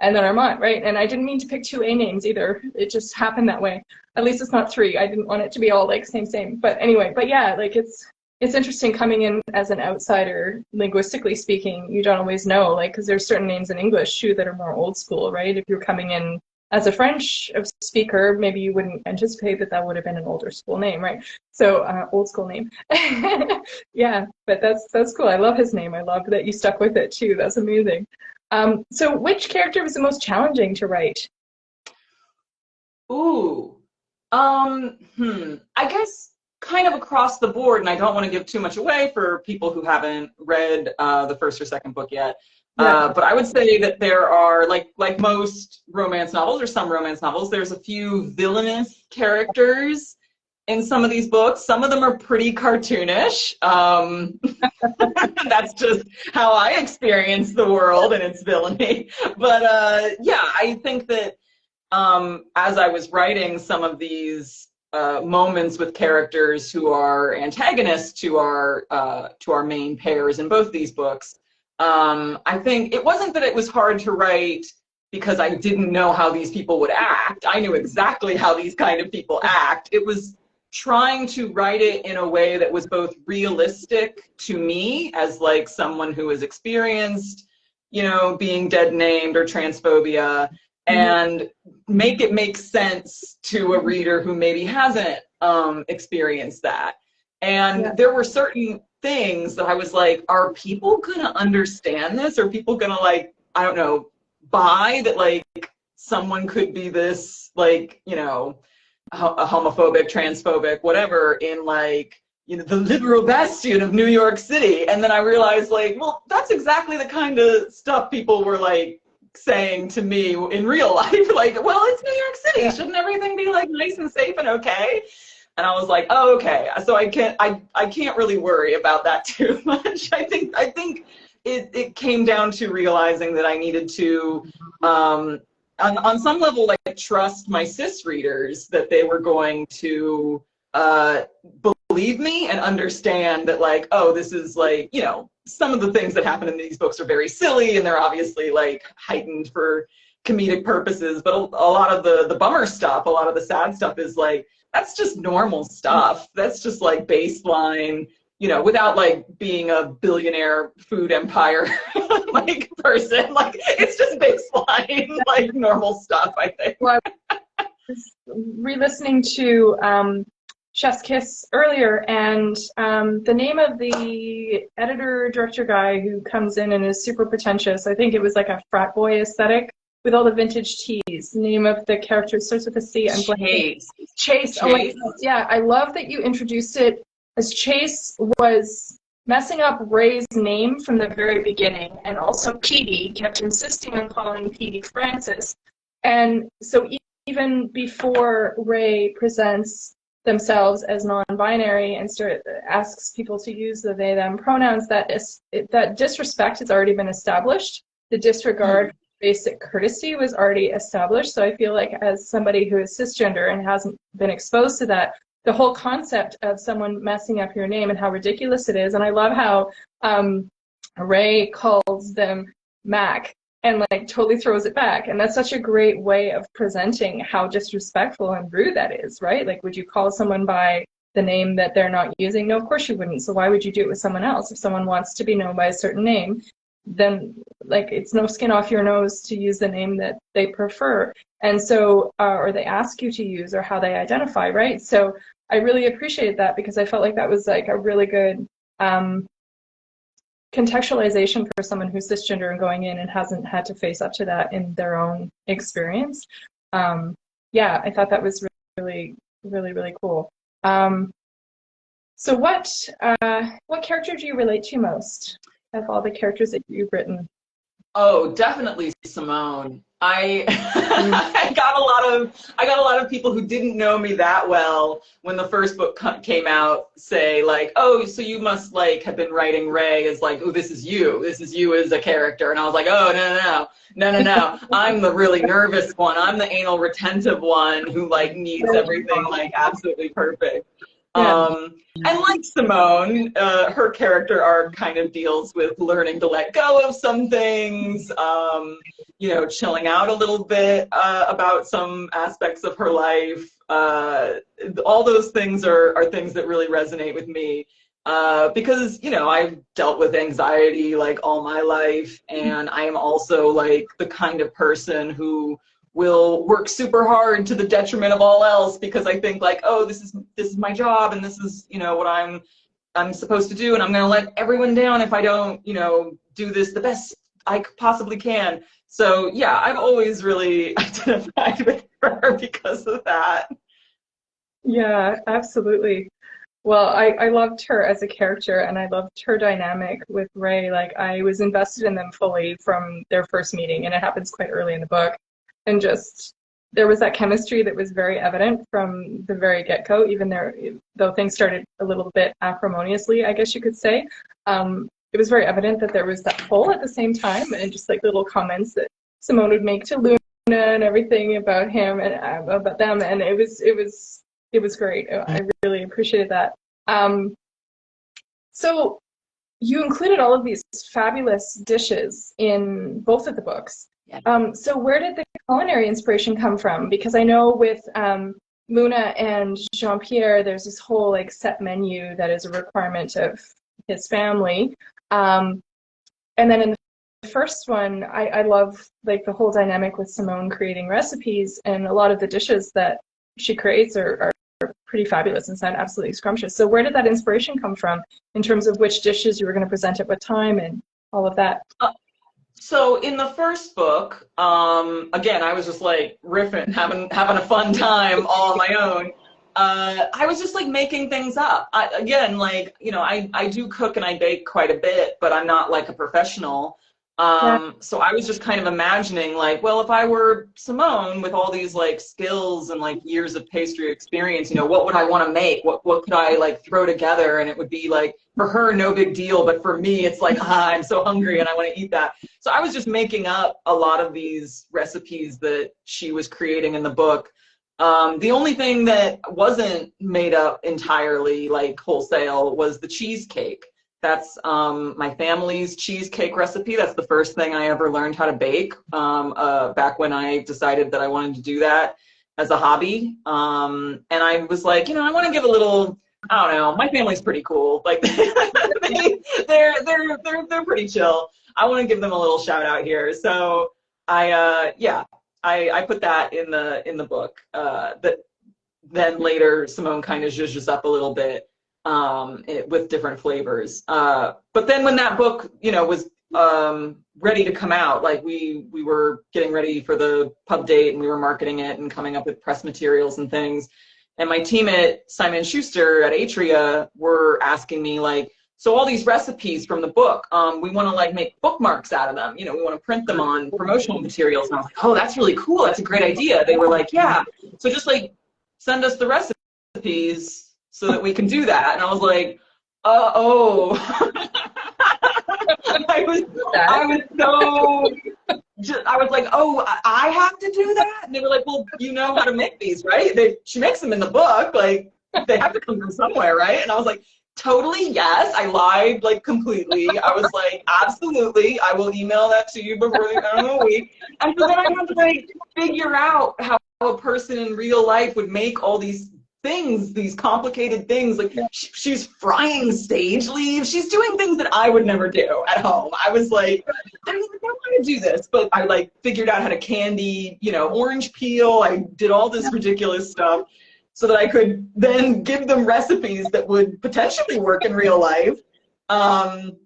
Speaker 3: And then Armand, right? And I didn't mean to pick two A names either. It just happened that way. At least it's not three. I didn't want it to be all like same. But anyway, yeah, like it's interesting coming in as an outsider, linguistically speaking. You don't always know, like, because there's certain names in English too that are more old school, right? If you're coming in as a French speaker, maybe you wouldn't anticipate that would have been an older school name, right? So old school name. Yeah, but that's cool. I love his name. I love that you stuck with it too. That's amazing. So which character was the most challenging to write?
Speaker 2: Ooh. I guess kind of across the board, and I don't want to give too much away for people who haven't read the first or second book yet.
Speaker 3: Yeah.
Speaker 2: But I would say that there are, like most romance novels or some romance novels, there's a few villainous characters in some of these books. Some of them are pretty cartoonish. That's just how I experience the world and its villainy. But yeah, I think that as I was writing some of these moments with characters who are antagonists to our main pairs in both these books, I think it wasn't that it was hard to write because I didn't know how these people would act. I knew exactly how these kind of people act. It was trying to write it in a way that was both realistic to me as like someone who has experienced, being dead named or transphobia, and make it make sense to a reader who maybe hasn't experienced that. And there were certain things that I was like, are people gonna understand this? Are people gonna, like, I don't know, buy that like someone could be this, like, a homophobic, transphobic, whatever, in like, the liberal bastion of New York City? And then I realized, like, well, that's exactly the kind of stuff people were like saying to me in real life. Like, well, it's New York City. Shouldn't everything be like nice and safe and okay? And I was like, oh, okay. So I can't really worry about that too much. I think it came down to realizing that I needed to, on some level, like, trust my cis readers that they were going to believe me and understand that, like, oh, this is like, some of the things that happen in these books are very silly and they're obviously like heightened for comedic purposes, but a lot of the bummer stuff, a lot of the sad stuff is like, that's just normal stuff. That's just like baseline, without like being a billionaire food empire like person. Like, it's just baseline, like, normal stuff, I think.
Speaker 3: Well, I was re-listening to Chef's Kiss earlier, and the name of the editor-director guy who comes in and is super pretentious, I think it was like a frat boy aesthetic with all the vintage teas. The name of the character starts with a C. Chase. Oh my goodness. Yeah, I love that you introduced it as Chase was messing up Ray's name from the very beginning, and also Petey kept insisting on calling Petey Francis. And so even before Ray presents themselves as non-binary and asks people to use the they them pronouns, that disrespect has already been established. The disregard basic courtesy was already established. So I feel like, as somebody who is cisgender and hasn't been exposed to that, the whole concept of someone messing up your name and how ridiculous it is. And I love how Ray calls them Mac and like totally throws it back. And that's such a great way of presenting how disrespectful and rude that is, right? Like, would you call someone by the name that they're not using? No, of course you wouldn't. So why would you do it with someone else? If someone wants to be known by a certain name, then like it's no skin off your nose to use the name that they prefer. And so, or they ask you to use, or how they identify, right? So I really appreciated that, because I felt like that was like a really good contextualization for someone who's cisgender and going in and hasn't had to face up to that in their own experience. Yeah, I thought that was really, really, really cool. So what character do you relate to most of all the characters that you've written?
Speaker 2: Oh, definitely Simone. I I got a lot of people who didn't know me that well when the first book came out say, like, oh, so you must like have been writing Ray as like, oh, this is you as a character. And I was like, oh, no. I'm the really nervous one. I'm the anal retentive one who like needs everything like absolutely perfect.
Speaker 3: Yeah.
Speaker 2: And like Simone, her character arc kind of deals with learning to let go of some things, chilling out a little bit about some aspects of her life. All those things are things that really resonate with me because, I've dealt with anxiety like all my life, and I am also like the kind of person who will work super hard to the detriment of all else, because I think like, oh, this is my job and this is, what I'm supposed to do, and I'm going to let everyone down if I don't, do this the best I possibly can. So yeah, I've always really identified with her because of that.
Speaker 3: Yeah, absolutely. Well, I loved her as a character and I loved her dynamic with Ray. Like I was invested in them fully from their first meeting, and it happens quite early in the book. And just there was that chemistry that was very evident from the very get-go, even there though things started a little bit acrimoniously, I guess you could say. It was very evident that there was that pull at the same time, and just like little comments that Simone would make to Luna and everything about him and about them, and it was great. I really appreciated that. So you included all of these fabulous dishes in both of the books.
Speaker 2: Yeah.
Speaker 3: So where did the culinary inspiration come from? Because I know with Luna and Jean-Pierre, there's this whole like set menu that is a requirement of his family. And then in the first one, I love like the whole dynamic with Simone creating recipes, and a lot of the dishes that she creates are pretty fabulous and sound absolutely scrumptious. So where did that inspiration come from in terms of which dishes you were going to present at what time and all of that?
Speaker 2: So in the first book, again, I was just like riffing, having a fun time all on my own. I was just like making things up. Again, like, you know, I do cook and I bake quite a bit, but I'm not like a professional. So I was just kind of imagining like, well, if I were Simone with all these like skills and like years of pastry experience, you know, what would I want to make? What could I like throw together? And it would be like, for her, no big deal. But for me, it's like, I'm so hungry and I want to eat that. So I was just making up a lot of these recipes that she was creating in the book. The only thing that wasn't made up entirely, like wholesale, was the cheesecake. That's my family's cheesecake recipe. That's the first thing I ever learned how to bake back when I decided that I wanted to do that as a hobby. And I was like, you know, I want to give a little, I don't know, my family's pretty cool. Like they're pretty chill. I want to give them a little shout out here. So I put that in the book. That then later Simone kind of zhuzhes up a little bit with different flavors. But then when that book, you know, was ready to come out, like we were getting ready for the pub date and we were marketing it and coming up with press materials and things. And my team at Simon & Schuster at Atria were asking me like, so all these recipes from the book, we want to like make bookmarks out of them. You know, we want to print them on promotional materials. And I was like, oh, that's really cool. That's a great idea. They were like, yeah. So just like send us the recipes so that we can do that. And I was like, oh. I was like, oh, I have to do that? And they were like, well, you know how to make these, right? She makes them in the book. Like, they have to come from somewhere, right? And I was like, totally, yes. I lied, like, completely. I was like, absolutely. I will email that to you before the end of the week. And so then I had to, like, figure out how a person in real life would make all these things, these complicated things. Like, she's frying sage leaves. She's doing things that I would never do at home. I was like, I want to do this. But I, like, figured out how to candy, you know, orange peel. I did all this ridiculous stuff so that I could then give them recipes that would potentially work in real life. And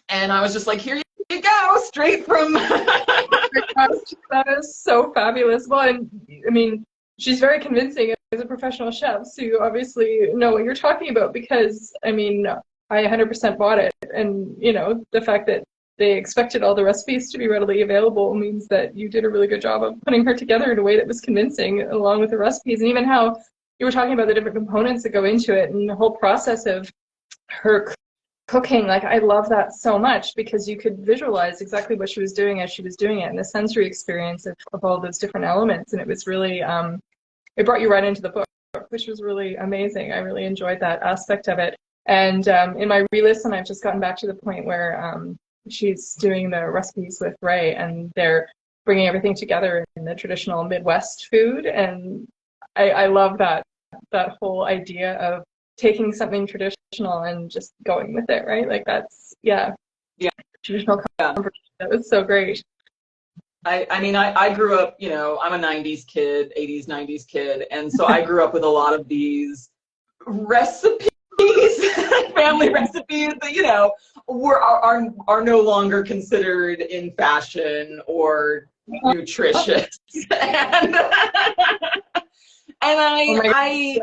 Speaker 2: I was just like, here you go, straight from...
Speaker 3: That is so fabulous. Well, and I mean, she's very convincing as a professional chef, so you obviously know what you're talking about, because, I mean, I 100% bought it. And, you know, the fact that they expected all the recipes to be readily available means that you did a really good job of putting her together in a way that was convincing, along with the recipes. And even how you were talking about the different components that go into it and the whole process of her cooking. Like, I love that so much, because you could visualize exactly what she was doing as she was doing it, and the sensory experience of all those different elements. And it was really, it brought you right into the book, which was really amazing. I really enjoyed that aspect of it. And in my re-listen, I've just gotten back to the point where she's doing the recipes with Ray, and they're bringing everything together in the traditional Midwest food. And I love that whole idea of taking something traditional and just going with it, right? Like, that's, yeah. Traditional comfort. That was so great.
Speaker 2: I mean, I grew up, you know, I'm a 90s kid, 80s, 90s kid. And so I grew up with a lot of these recipes family recipes that, you know, are no longer considered in fashion or nutritious. And
Speaker 3: Oh my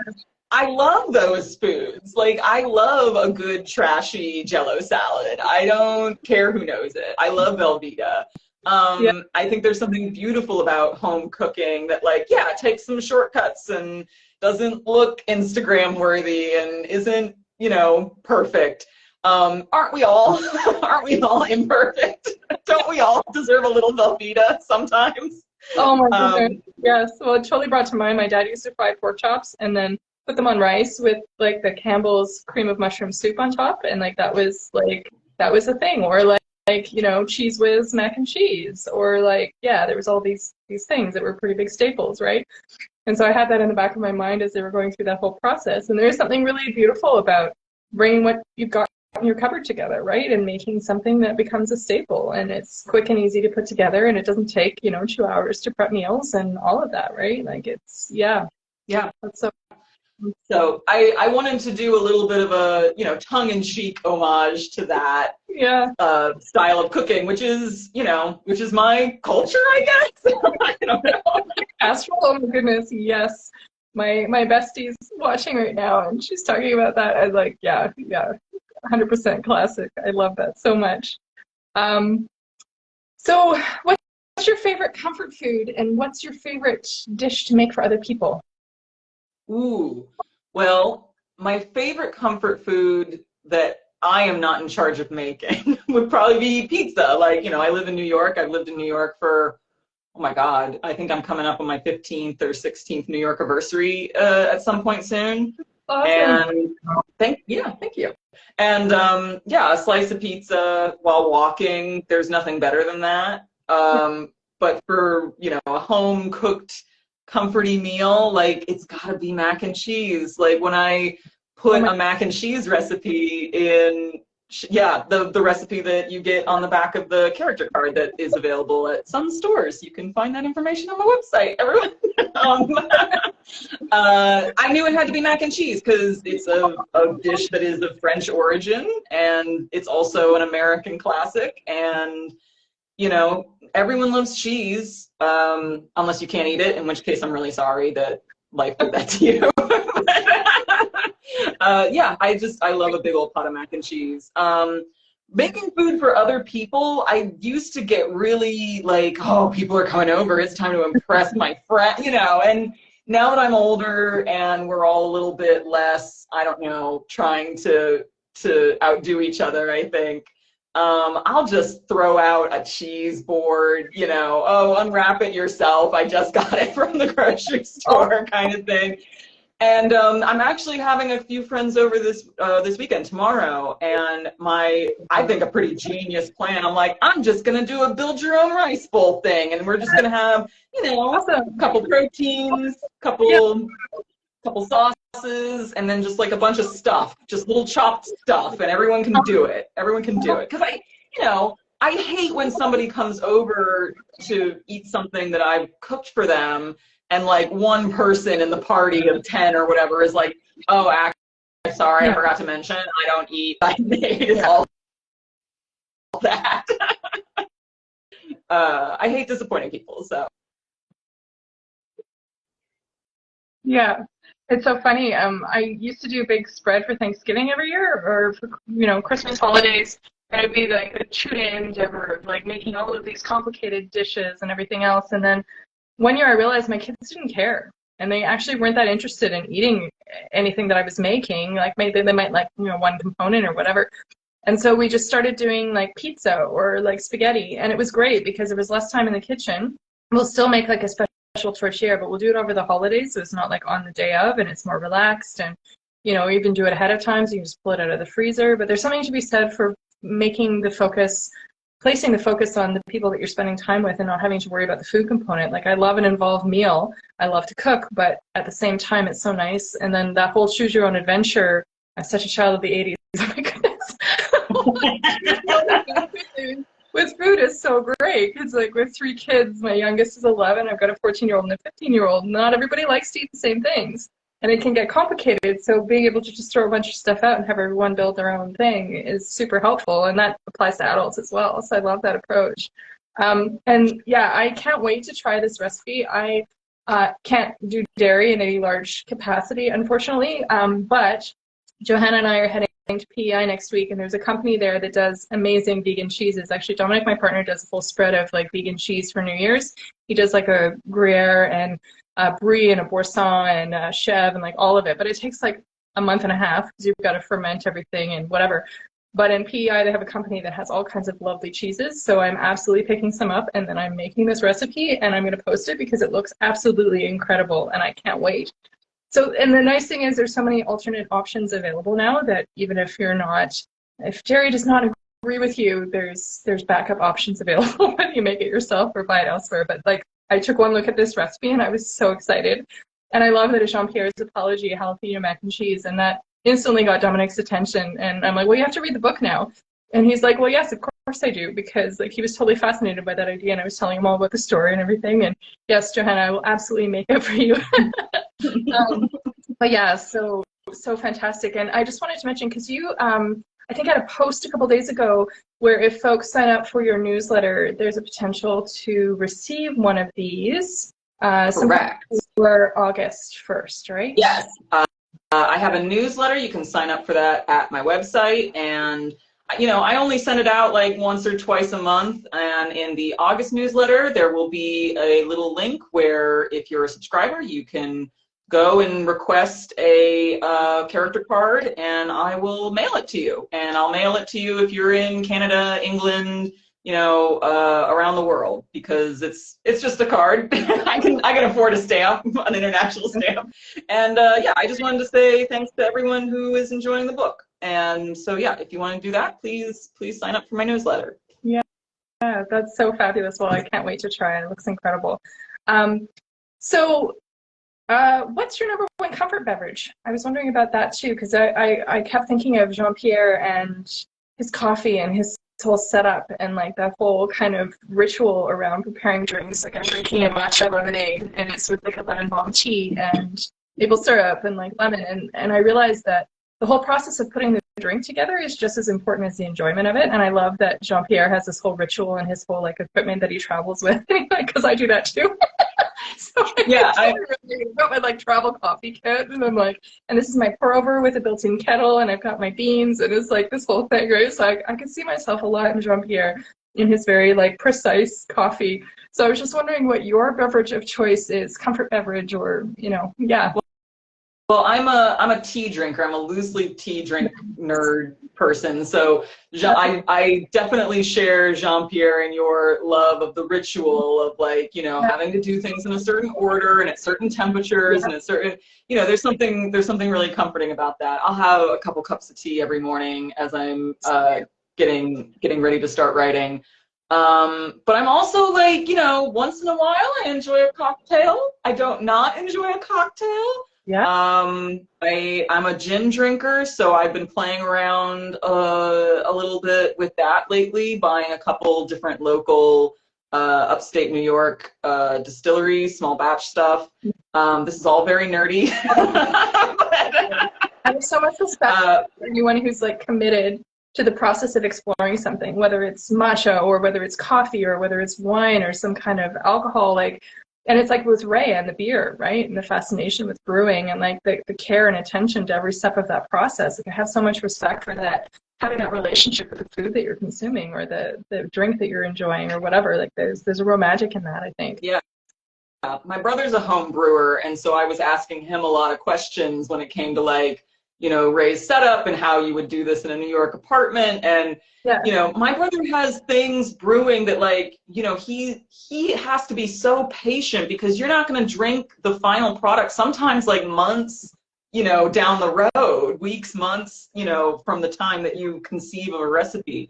Speaker 2: I love those foods. Like, I love a good trashy Jello salad. I don't care who knows it. I love Velveeta.
Speaker 3: Yeah.
Speaker 2: I think there's something beautiful about home cooking that, like, yeah, takes some shortcuts and doesn't look Instagram worthy and isn't, you know, perfect. Aren't we all? Aren't we all imperfect? Don't we all deserve a little Velveeta sometimes?
Speaker 3: Oh my goodness. Yes. Well, it totally brought to mind my dad used to fry pork chops and then put them on rice with like the Campbell's cream of mushroom soup on top, and like that was a thing. Or like you know, Cheese Whiz mac and cheese, or like yeah, there was all these things that were pretty big staples, right? And so I had that in the back of my mind as they were going through that whole process. And there's something really beautiful about bringing what you've got in your cupboard together, right? And making something that becomes a staple. And it's quick and easy to put together, and it doesn't take, you know, 2 hours to prep meals and all of that, right? Like it's, yeah.
Speaker 2: Yeah.
Speaker 3: That's so.
Speaker 2: So I wanted to do a little bit of a, you know, tongue-in-cheek homage to that
Speaker 3: Yeah.
Speaker 2: style of cooking, which is, you know, which is my culture, I guess. I don't know.
Speaker 3: Astral, oh my goodness, yes. My bestie's watching right now, and she's talking about that. I was like, yeah, 100% classic. I love that so much. So what's your favorite comfort food, and what's your favorite dish to make for other people?
Speaker 2: Ooh, well, my favorite comfort food that I am not in charge of making would probably be pizza. Like, you know, I live in New York. I've lived in New York for, oh my God, I think I'm coming up on my 15th or 16th New York anniversary at some point soon.
Speaker 3: Awesome.
Speaker 2: And thank you. And yeah, a slice of pizza while walking, there's nothing better than that. But for, you know, a home cooked comforty meal, like it's gotta be mac and cheese. Like when I put a mac and cheese recipe in, yeah, the recipe that you get on the back of the character card that is available at some stores. You can find that information on my website, everyone. I knew it had to be mac and cheese because it's a dish that is of French origin, and it's also an American classic. And, you know, everyone loves cheese, unless you can't eat it, in which case I'm really sorry that life did that to you. Yeah, I love a big old pot of mac and cheese. Making food for other people, I used to get really like, oh, people are coming over, it's time to impress my friend, you know, and now that I'm older and we're all a little bit less, I don't know, trying to outdo each other, I think, I'll just throw out a cheese board, you know, oh, unwrap it yourself, I just got it from the grocery store kind of thing. And I'm actually having a few friends over this weekend, tomorrow, and I think a pretty genius plan. I'm like, I'm just gonna do a build your own rice bowl thing, and we're just gonna have, you know, a couple proteins, couple sauces, and then just like a bunch of stuff, just little chopped stuff, and everyone can do it. Everyone can do it. Because I hate when somebody comes over to eat something that I've cooked for them, and like one person in the party of 10 or whatever is like, oh, actually, sorry, I forgot to mention, I don't eat. I made all that. I hate disappointing people, so.
Speaker 3: Yeah, it's so funny. I used to do a big spread for Thanksgiving every year, or for, you know, Christmas holidays. And it'd be like a 2-day endeavor of like making all of these complicated dishes and everything else. And then one year I realized my kids didn't care, and they actually weren't that interested in eating anything that I was making. Like maybe they might like, you know, one component or whatever. And so we just started doing like pizza or like spaghetti, and it was great because there was less time in the kitchen. We'll still make like a special tortilla, but we'll do it over the holidays, so it's not like on the day of, and it's more relaxed. And, you know, even do it ahead of time, so you can just pull it out of the freezer. But there's something to be said for placing the focus on the people that you're spending time with and not having to worry about the food component. Like, I love an involved meal. I love to cook, but at the same time, it's so nice. And then that whole choose your own adventure, I'm such a child of the 80s. Oh my goodness. With food is so great. It's like with 3 kids, my youngest is 11, I've got a 14-year-old and a 15-year-old. Not everybody likes to eat the same things. and it can get complicated. So being able to just throw a bunch of stuff out and have everyone build their own thing is super helpful, and that applies to adults as well. So I love that approach. And yeah, I can't wait to try this recipe. I can't do dairy in any large capacity, unfortunately, but Johanna and I are heading to PEI next week, and there's a company there that does amazing vegan cheeses. Actually, Dominic, my partner, does a full spread of like vegan cheese for New Year's. He does like a Gruyere and a Brie and a Boursin and a Chèvre and like all of it, but it takes like a month and a half because you've got to ferment everything and whatever. But in PEI, they have a company that has all kinds of lovely cheeses. So I'm absolutely picking some up, and then I'm making this recipe, and I'm going to post it because it looks absolutely incredible, and I can't wait. So, and the nice thing is there's so many alternate options available now that even if if dairy does not agree with you, there's backup options available when you make it yourself or buy it elsewhere. But like, I took one look at this recipe, and I was so excited. And I love that it's Jean-Pierre's apology, jalapeno mac and cheese, and that instantly got Dominic's attention. And I'm like, well, you have to read the book now. And he's like, well, yes, of course I do, because like he was totally fascinated by that idea, and I was telling him all about the story and everything. And yes, Johanna, I will absolutely make it for you. But yeah, so fantastic. And I just wanted to mention, because you, I think, had a post a couple days ago where if folks sign up for your newsletter, there's a potential to receive one of these.
Speaker 2: Correct.
Speaker 3: For August 1st, right?
Speaker 2: Yes. I have a newsletter. You can sign up for that at my website. And, you know, I only send it out like once or twice a month. And in the August newsletter, there will be a little link where if you're a subscriber, you can go and request a character card, and I will mail it to you. And I'll mail it to you if you're in Canada, England, you know, around the world, because it's just a card. I can afford a stamp, an international stamp. And yeah, I just wanted to say thanks to everyone who is enjoying the book. And so yeah, if you want to do that, please sign up for my newsletter.
Speaker 3: Yeah, that's so fabulous. Well, I can't wait to try it. It looks incredible. What's your number one comfort beverage? I was wondering about that too, because I kept thinking of Jean-Pierre and his coffee and his whole setup and like that whole kind of ritual around preparing drinks. Like I'm drinking a matcha lemonade, and it's with like a lemon balm tea and maple syrup and like lemon. And I realized that the whole process of putting the drink together is just as important as the enjoyment of it. And I love that Jean-Pierre has this whole ritual and his whole like equipment that he travels with, because I do that too. So yeah, I got my like travel coffee kit, and I'm like, and this is my pour over with a built-in kettle, and I've got my beans, and it's like this whole thing, right? So I can see myself a lot in Jean-Pierre in his very like precise coffee. So I was just wondering what your beverage of choice is, comfort beverage, or yeah.
Speaker 2: Well, I'm a tea drinker. I'm a loose leaf tea drink nerd person. So I definitely share Jean-Pierre and your love of the ritual of like, having to do things in a certain order and at certain temperatures and at certain, there's something really comforting about that. I'll have a couple cups of tea every morning as I'm getting ready to start writing. But I'm also like, once in a while I enjoy a cocktail. I don't not enjoy a cocktail.
Speaker 3: Yeah.
Speaker 2: I'm a gin drinker, so I've been playing around a little bit with that lately, buying a couple different local upstate New York distilleries, small batch stuff. This is all very nerdy.
Speaker 3: I have so much respect for anyone who's like committed to the process of exploring something, whether it's matcha or whether it's coffee or whether it's wine or some kind of alcohol, like. And it's like with Ray and the beer, right? And the fascination with brewing and like the care and attention to every step of that process. Like I have so much respect for that, having that relationship with the food that you're consuming or the drink that you're enjoying or whatever. Like there's a real magic in that, I think.
Speaker 2: Yeah. My brother's a home brewer, and so I was asking him a lot of questions when it came to like, Ray's setup and how you would do this in a New York apartment. And, my brother has things brewing that like, he has to be so patient because you're not going to drink the final product sometimes like months, down the road, weeks, months, from the time that you conceive of a recipe.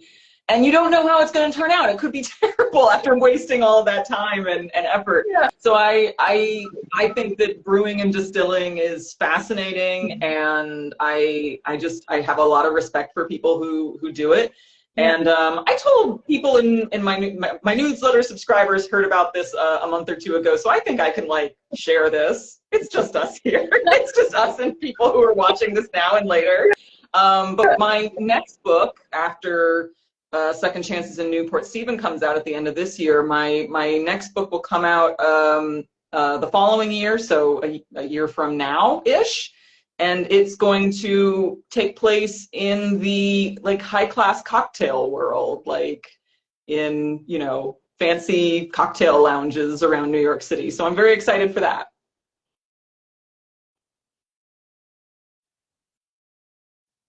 Speaker 2: And you don't know how it's going to turn out. It could be terrible after wasting all of that time and effort. Yeah. So I think that brewing and distilling is fascinating, and I have a lot of respect for people who do it. And I told people in my newsletter subscribers heard about this a month or two ago, so I think I can like share this. It's just us here. It's just us and people who are watching this now and later. But my next book, after Second Chances in Newport Stephen comes out at the end of this year, my next book will come out the following year, so a year from now-ish. And it's going to take place in the like high-class cocktail world, like in, you know, fancy cocktail lounges around New York City. So I'm very excited for that.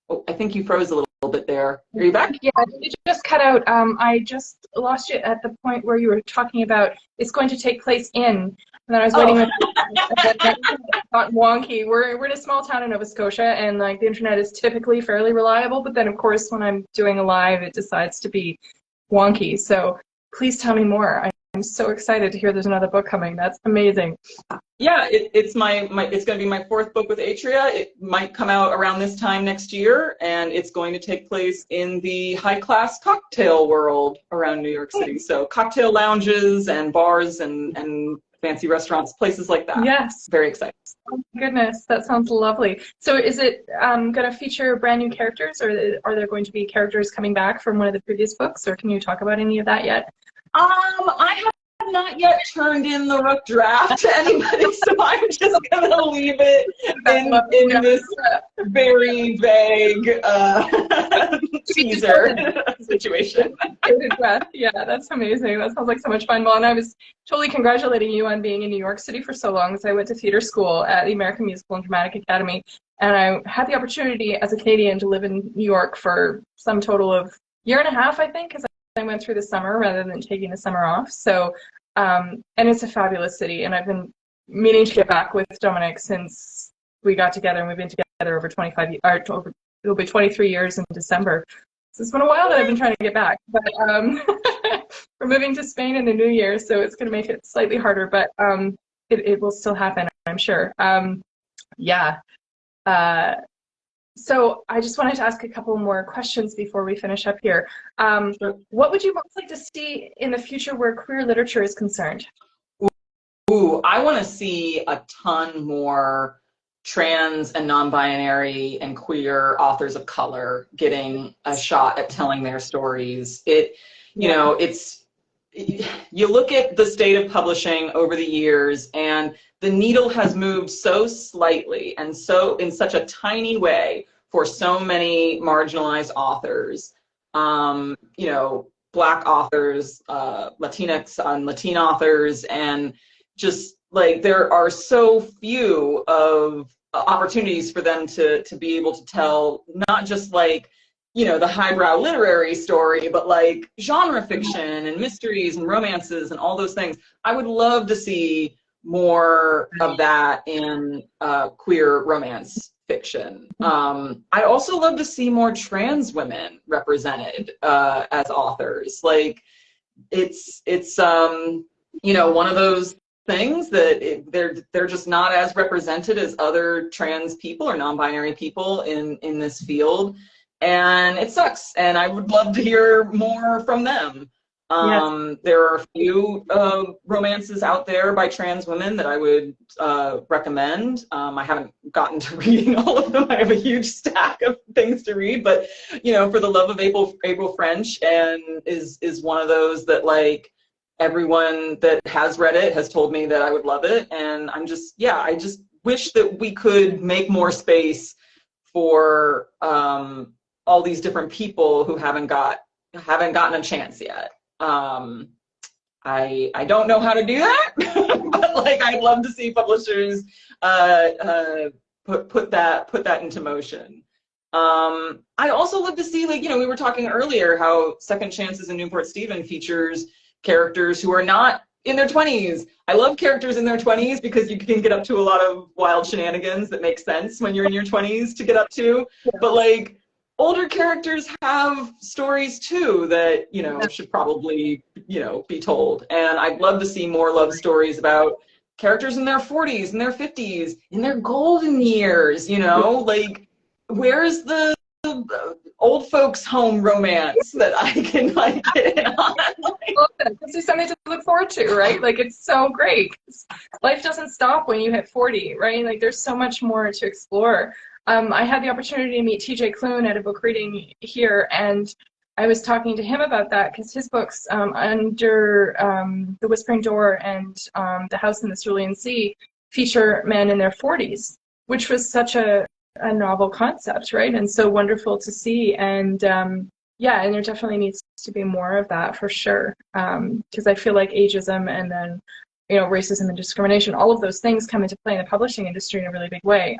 Speaker 2: Oh, I think you froze a little bit there. Are you back?
Speaker 3: Yeah, it just cut out. I just lost you at the point where you were talking about it's going to take place in. And then I was waiting with it got wonky. We're in a small town in Nova Scotia, and like the internet is typically fairly reliable, but then of course when I'm doing a live it decides to be wonky. So please tell me more. I'm so excited to hear there's another book coming. That's amazing.
Speaker 2: Yeah, it's it's going to be my fourth book with Atria. It might come out around this time next year, and it's going to take place in the high-class cocktail world around New York City. So cocktail lounges and bars and fancy restaurants, places like that.
Speaker 3: Yes.
Speaker 2: Very excited.
Speaker 3: Oh my goodness, that sounds lovely. So is it going to feature brand new characters, or are there going to be characters coming back from one of the previous books, or can you talk about any of that yet?
Speaker 2: I have not yet turned in the rough draft to anybody, so I'm just going to leave it in this very vague teaser situation.
Speaker 3: Yeah, that's amazing. That sounds like so much fun. Well, and I was totally congratulating you on being in New York City for so long, because I went to theater school at the American Musical and Dramatic Academy, and I had the opportunity as a Canadian to live in New York for some total of year and a half, I think, because I went through the summer rather than taking the summer off. So, and it's a fabulous city, and I've been meaning to get back with Dominic since we got together, and we've been together over 25 years, or it'll be 23 years in December. So it's been a while that I've been trying to get back, but we're moving to Spain in the new year, so it's going to make it slightly harder, but it will still happen, I'm sure. Yeah. So I just wanted to ask a couple more questions before we finish up here. What would you most like to see in the future where queer literature is concerned?
Speaker 2: Ooh, I want to see a ton more trans and non-binary and queer authors of color getting a shot at telling their stories. You know, you look at the state of publishing over the years, and the needle has moved so slightly and so in such a tiny way for so many marginalized authors. You know, Black authors, Latinx and Latin authors, and just like there are so few of opportunities for them to be able to tell not just like, you know, the highbrow literary story, but like genre fiction and mysteries and romances and all those things. I would love to see more of that in queer romance fiction. I'd also love to see more trans women represented as authors. Like it's you know, one of those things that they're just not as represented as other trans people or non-binary people in this field, and it sucks, and I would love to hear more from them. Yes. There are a few romances out there by trans women that I would recommend. I haven't gotten to reading all of them. I have a huge stack of things to read, but you know, For the Love of April French and is one of those that like everyone that has read it has told me that I would love it, and I'm just, yeah, I just wish that we could make more space for all these different people who haven't gotten a chance yet. I don't know how to do that, but like I'd love to see publishers put that into motion. I'd also love to see, like, you know, we were talking earlier how Second Chances in Newport Stephen features characters who are not in their 20s. I love characters in their 20s because you can get up to a lot of wild shenanigans that make sense when you're in your 20s to get up to. Yeah. But like older characters have stories too that, you know, should probably, you know, be told. And I'd love to see more love stories about characters in their 40s, in their 50s, in their golden years, you know, like where's the old folks home romance that I can like get in on.
Speaker 3: This is something to look forward to, right? Like, it's so great. Life doesn't stop when you hit 40, right? Like, there's so much more to explore. I had the opportunity to meet TJ Klune at a book reading here, and I was talking to him about that because his books, Under the Whispering Door and The House in the Cerulean Sea, feature men in their 40s, which was such a novel concept, right? And so wonderful to see. And yeah, and there definitely needs to be more of that for sure. Because I feel like ageism and then, you know, racism and discrimination, all of those things come into play in the publishing industry in a really big way.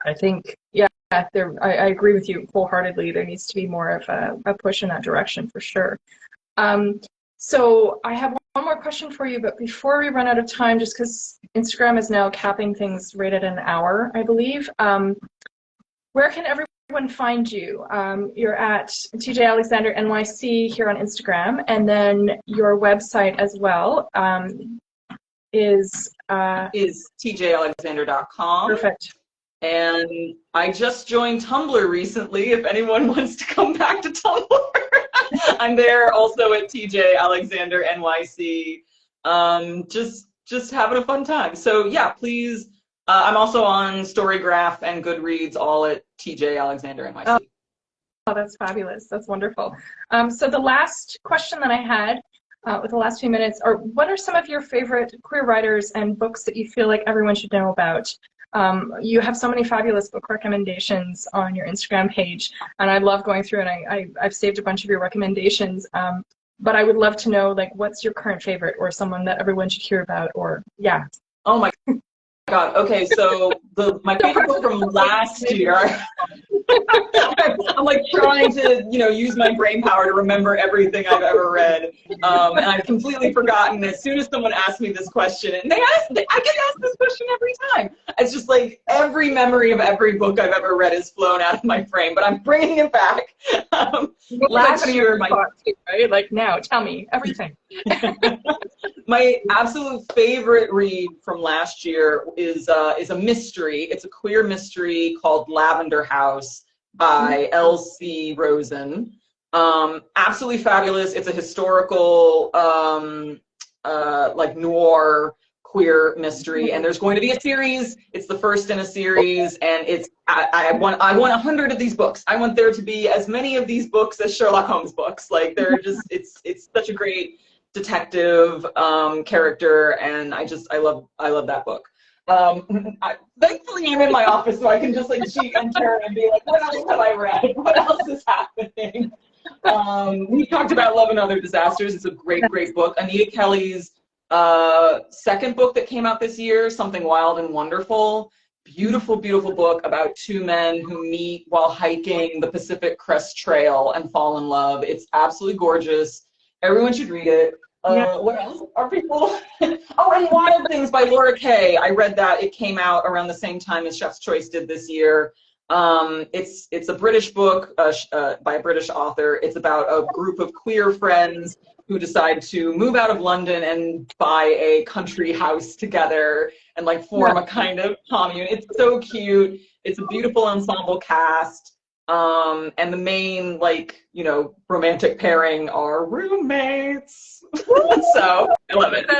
Speaker 3: I think, yeah, I agree with you wholeheartedly. There needs to be more of a push in that direction for sure. So I have one more question for you, but before we run out of time, just because Instagram is now capping things right at an hour, I believe, where can everyone find you? You're at TJ Alexander NYC here on Instagram, and then your website as well is
Speaker 2: tjalexander.com.
Speaker 3: Perfect.
Speaker 2: And I just joined Tumblr recently, if anyone wants to come back to Tumblr. I'm there also at TJ Alexander NYC. Just having a fun time. So yeah, please. I'm also on Storygraph and Goodreads, all at TJ Alexander NYC.
Speaker 3: Oh, that's fabulous. That's wonderful. So the last question that I had with the last few minutes are, what are some of your favorite queer writers and books that you feel like everyone should know about? You have so many fabulous book recommendations on your Instagram page, and I love going through, and I've saved a bunch of your recommendations, but I would love to know, like, what's your current favorite or someone that everyone should hear about, or, yeah.
Speaker 2: Oh my God. Okay, so my favorite book from last year, I'm like trying to, you know, use my brain power to remember everything I've ever read. And I've completely forgotten as soon as someone asked me this question. And I get asked this question every time. It's just like every memory of every book I've ever read is flown out of my brain, but I'm bringing it back. Last year,
Speaker 3: right? Like, now, tell me everything.
Speaker 2: My absolute favorite read from last year is a mystery. It's a queer mystery called Lavender House by L.C. Rosen. Absolutely fabulous. It's a historical, like noir queer mystery, and there's going to be a series. It's the first in a series, and it's I want 100 of these books. I want there to be as many of these books as Sherlock Holmes books. Like, they're just it's such a great detective character, and I love that book. Thankfully I'm in my office, so I can just like cheat and turn and be like, what else have I read? What else is happening? We talked about Love and Other Disasters. It's a great book. Anita Kelly's second book that came out this year, Something Wild and Wonderful. Beautiful book about two men who meet while hiking the Pacific Crest Trail and fall in love. It's absolutely gorgeous. Everyone should read it. What else are people? Oh, and Wild Things by Laura Kay. I read that. It came out around the same time as Chef's Choice did this year. It's a British book by a British author. It's about a group of queer friends who decide to move out of London and buy a country house together and like form a kind of commune. It's so cute. It's a beautiful ensemble cast. And the main, like, you know, romantic pairing are roommates. So I love it.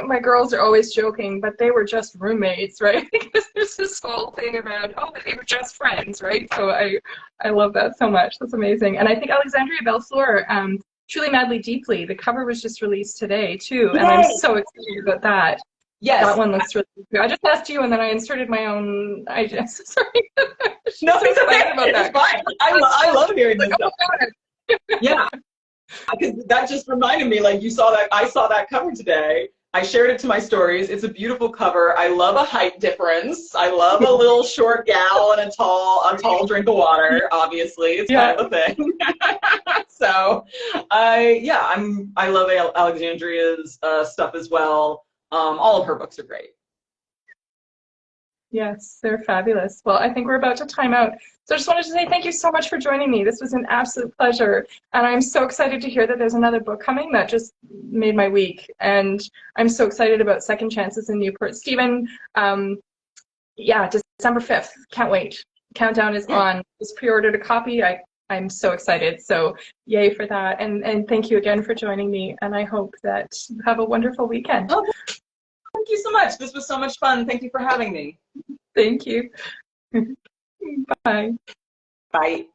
Speaker 3: My girls are always joking, but they were just roommates, right? Because there's this whole thing about, oh, they were just friends, right? So I love that so much. That's amazing. And I think Alexandria Bellefleur, Truly Madly Deeply, the cover was just released today too, and I'm so excited about that.
Speaker 2: Yes.
Speaker 3: That one looks really good. I just asked you, and then I inserted my own. Sorry.
Speaker 2: No, it's okay. It's fine. I love hearing this stuff. Yeah. Because that just reminded me, like, I saw that cover today. I shared it to my stories. It's a beautiful cover. I love a height difference. I love a little short gal and a tall drink of water. Obviously, it's kind of a thing. So, I love Alexandria's stuff as well. All of her books are great.
Speaker 3: Yes, they're fabulous. Well, I think we're about to time out. So I just wanted to say thank you so much for joining me. This was an absolute pleasure. And I'm so excited to hear that there's another book coming. That just made my week. And I'm so excited about Second Chances in Newport. Stephen, December 5th. Can't wait. countdown is on. Just pre-ordered a copy. I'm so excited. So yay for that. And thank you again for joining me. And I hope that you have a wonderful weekend.
Speaker 2: Oh, thank you so much. This was so much fun. Thank you for having me.
Speaker 3: Thank you. Bye.
Speaker 2: Bye.